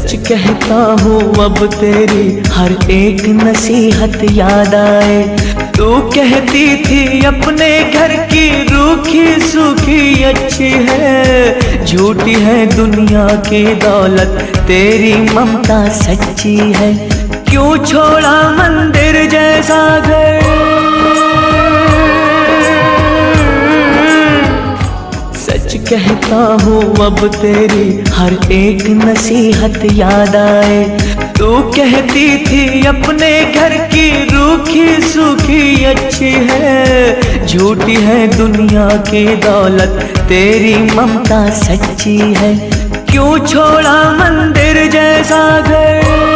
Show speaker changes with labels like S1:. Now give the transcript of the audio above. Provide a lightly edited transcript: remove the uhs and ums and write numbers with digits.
S1: सच कहता हूँ अब तेरी हर एक नसीहत याद आए। तू कहती थी अपने घर की रूखी सूखी अच्छी है, झूठी है दुनिया की दौलत तेरी ममता सच्ची है। क्यों छोड़ा मंदिर जैसा घर, सच कहता हूँ अब तेरी हर एक नसीहत याद आए। तू कहती थी अपने घर की रूखी सूखी अच्छी है, झूठी है दुनिया की दौलत तेरी ममता सच्ची है। क्यों छोड़ा मंदिर जैसा घर,